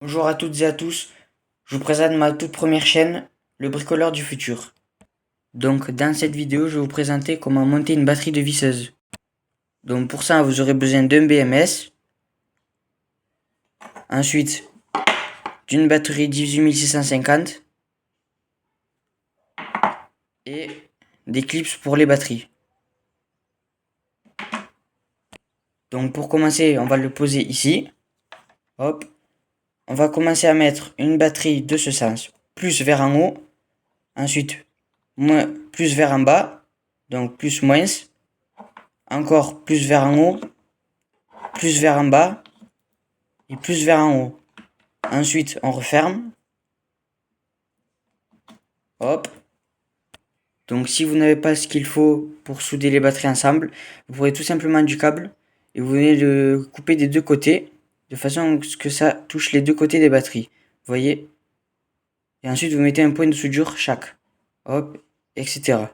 Bonjour à toutes et à tous, je vous présente ma toute première chaîne, le bricoleur du futur. Donc dans cette vidéo, je vais vous présenter comment monter une batterie de visseuse. Donc pour ça, vous aurez besoin d'un BMS, ensuite d'une batterie 18650 et des clips pour les batteries. Donc pour commencer, on va le poser ici. Hop. On va commencer à mettre une batterie de ce sens, plus vers en haut, ensuite plus vers en bas, donc plus moins, encore plus vers en haut, plus vers en bas et plus vers en haut. Ensuite, on referme. Hop. Donc si vous n'avez pas ce qu'il faut pour souder les batteries ensemble, vous prenez tout simplement du câble et vous venez le couper des deux côtés de façon à ce que ça touche les deux côtés des batteries. Vous voyez? Et ensuite, vous mettez un point de soudure chaque. Hop, etc.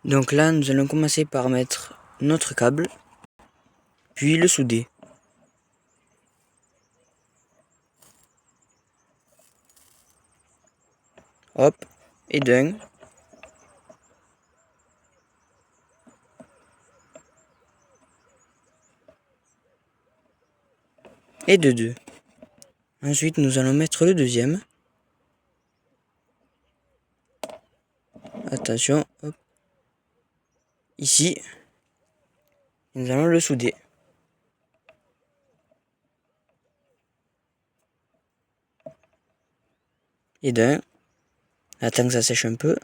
Donc là, nous allons commencer par mettre notre câble, puis le souder. Hop, et d'un. Et de deux. Ensuite, nous allons mettre le deuxième. Attention, hop. Ici, nous allons le souder. Et d'un. Attends que ça sèche un peu.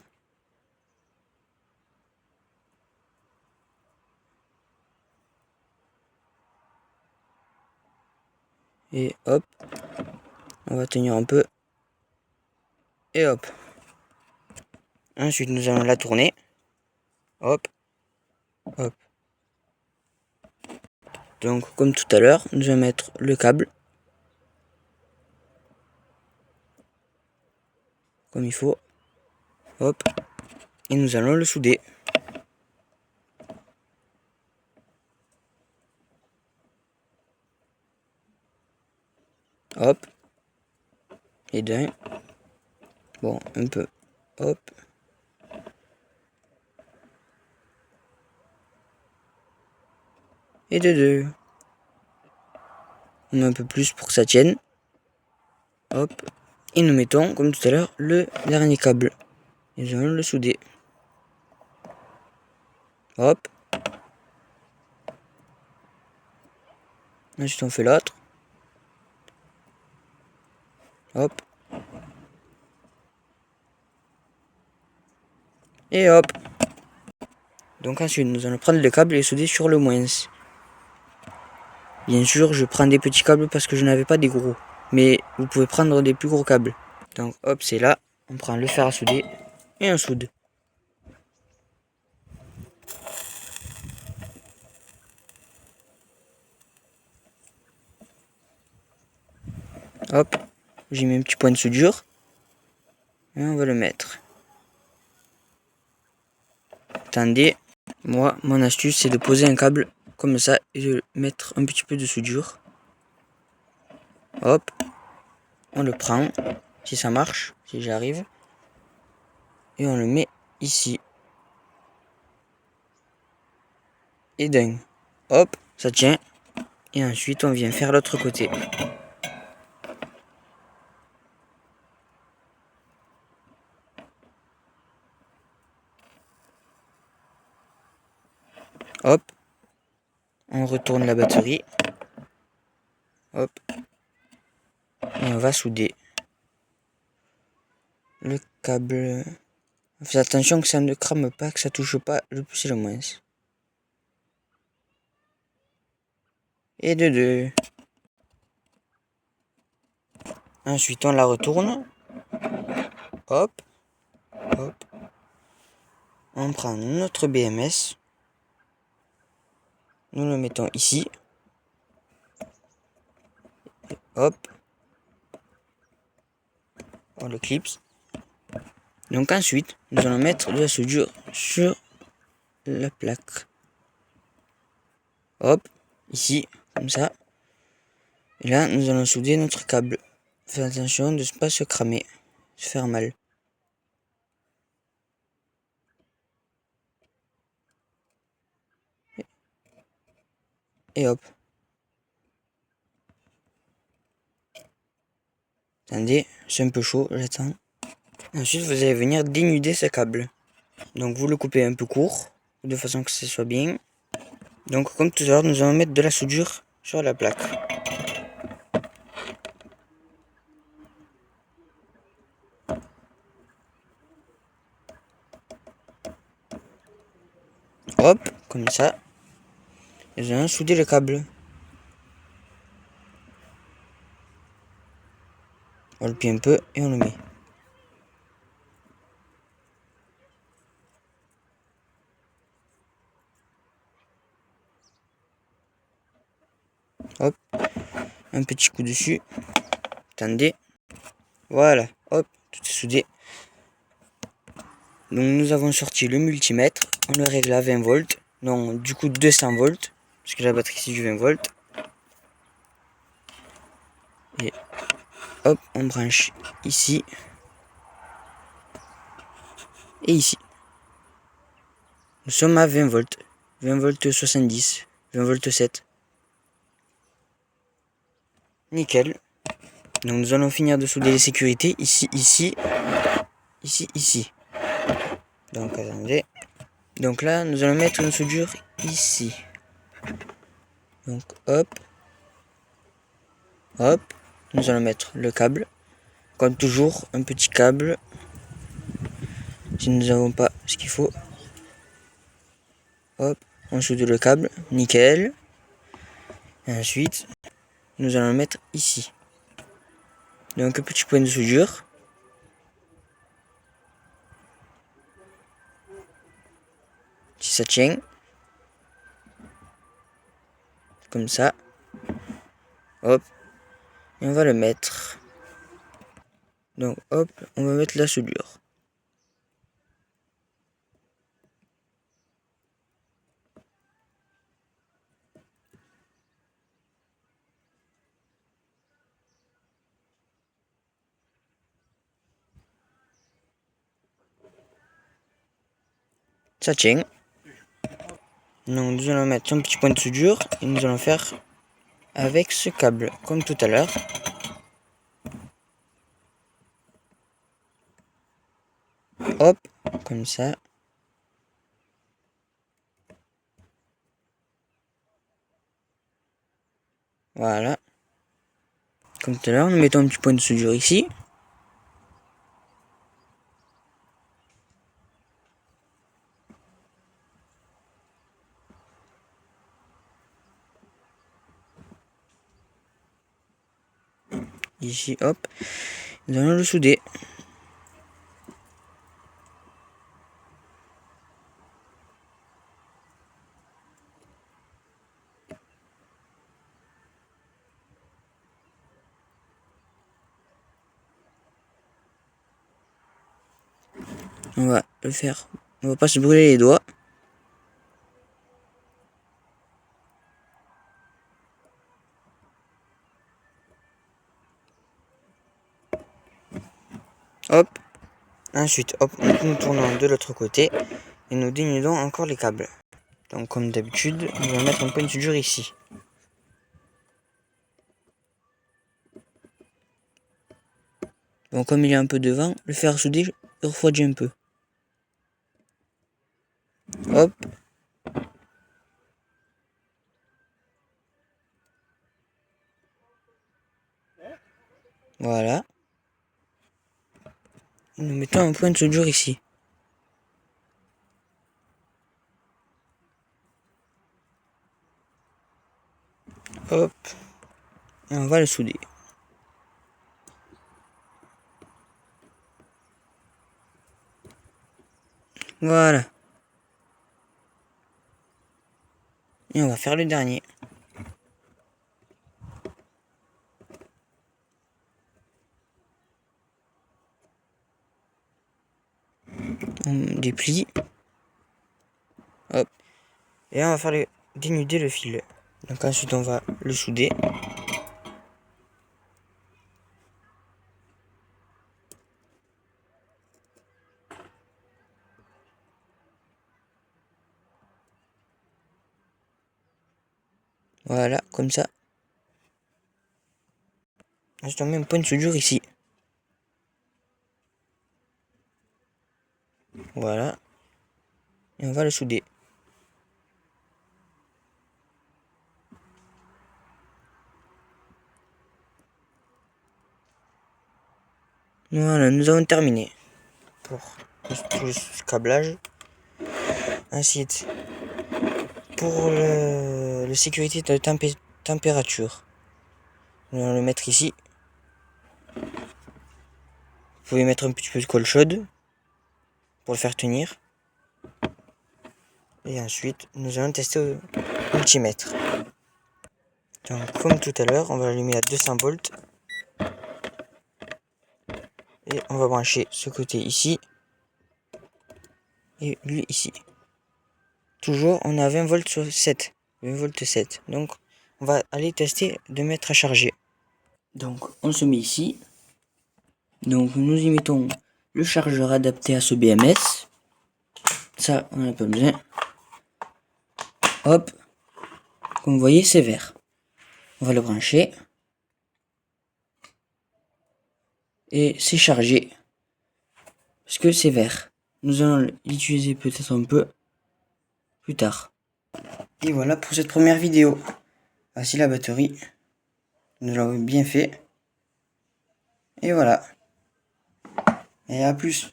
Et hop. On va tenir un peu. Et hop. Ensuite, nous allons la tourner. Hop. Hop. Donc, comme tout à l'heure, nous allons mettre le câble. Comme il faut. Hop. Et nous allons le souder. Hop. Et d'un. Bon, un peu. Hop. Et de deux. On met un peu plus pour que ça tienne. Hop. Et nous mettons, comme tout à l'heure, le dernier câble. Et nous allons le souder. Hop. Ensuite, on fait l'autre. Hop. Et hop. Donc ensuite, nous allons prendre le câble et souder sur le moins. Bien sûr, je prends des petits câbles parce que je n'avais pas des gros. Mais vous pouvez prendre des plus gros câbles. Donc hop, c'est là. On prend le fer à souder et on soude. Hop, j'ai mis un petit point de soudure. Et on va le mettre. Attendez, moi, mon astuce, c'est de poser un câble comme ça et de mettre un petit peu de soudure. Hop, on le prend, si ça marche, si j'arrive. Et on le met ici. Et d'un. Hop, ça tient. Et ensuite, on vient faire l'autre côté. Hop, on retourne la batterie. Hop, et on va souder le câble. Faites attention que ça ne crame pas, que ça touche pas le plus et le moins. Et de deux. Ensuite, on la retourne. Hop, hop. On prend notre BMS. Nous le mettons ici. Hop. On le clipse. Donc ensuite, nous allons mettre de la soudure sur la plaque. Hop, ici, comme ça. Et là, nous allons souder notre câble. Faites attention de ne pas se cramer, se faire mal. Et hop. Attendez, c'est un peu chaud, j'attends. Ensuite, vous allez venir dénuder ce câble. Donc vous le coupez un peu court, de façon que ce soit bien. Donc comme tout à l'heure, nous allons mettre de la soudure sur la plaque. Hop, comme ça. Et nous allons souder le câble. On le plie un peu et on le met. Hop, un petit coup dessus. Attendez. Voilà, hop, tout est soudé. Donc nous avons sorti le multimètre. On le règle à 20 volts. Non, du coup 200 volts. Parce que la batterie c'est du 20 volts. Et hop, on branche ici. Et ici. Nous sommes à 20 volts. 20 volts 70. 20 volts 7. Nickel. Donc nous allons finir de souder les sécurités. Ici, ici. Ici, ici. Donc attendez. Donc là, nous allons mettre une soudure ici. Donc hop. Hop. Nous allons mettre le câble. Comme toujours, un petit câble. Si nous n'avons pas ce qu'il faut. Hop. On soude le câble. Nickel. Et ensuite, nous allons le mettre ici. Donc un petit point de soudure. Si ça tient. Comme ça. Hop. Et on va le mettre. Donc hop, on va mettre la soudure. Ça tient. Donc nous allons mettre un petit point de soudure et nous allons faire avec ce câble comme tout à l'heure. Hop, comme ça. Voilà. Comme tout à l'heure, nous mettons un petit point de soudure ici. Ici, hop. Nous allons le souder. On va le faire. On va pas se brûler les doigts. Hop. Ensuite, hop, nous tournons de l'autre côté et nous dénudons encore les câbles. Donc comme d'habitude, nous allons mettre un point de soudure ici. Bon, comme il y a un peu de vent, le fer soudé refroidit un peu. Hop. Voilà. Nous mettons un point de soudure ici. Hop. Et on va le souder. Voilà. Et on va faire le dernier. On déplie. Hop. Et on va faire dénuder le fil. Donc ensuite on va le souder. Voilà, comme ça. Ensuite, on met un point de soudure ici. Voilà. Et on va le souder. Voilà, nous avons terminé pour tout le câblage. Ensuite, pour la sécurité de température, nous allons le mettre ici. Vous pouvez mettre un petit peu de colle chaude pour le faire tenir. Et ensuite, nous allons tester au multimètre. Donc, comme tout à l'heure, on va l'allumer à 200 volts. Et on va brancher ce côté ici. Et lui ici. Toujours, on a 20 volts sur 7. 20 volts 7. Donc, on va aller tester de mettre à charger. Donc, on se met ici. Donc, nous y mettons le chargeur adapté à ce BMS. Ça, on n'a pas besoin. Hop. Comme vous voyez, c'est vert. On va le brancher. Et c'est chargé. Parce que c'est vert. Nous allons l'utiliser peut-être un peu plus tard. Et voilà pour cette première vidéo. Voici la batterie. Nous l'avons bien fait. Et voilà. Et à plus.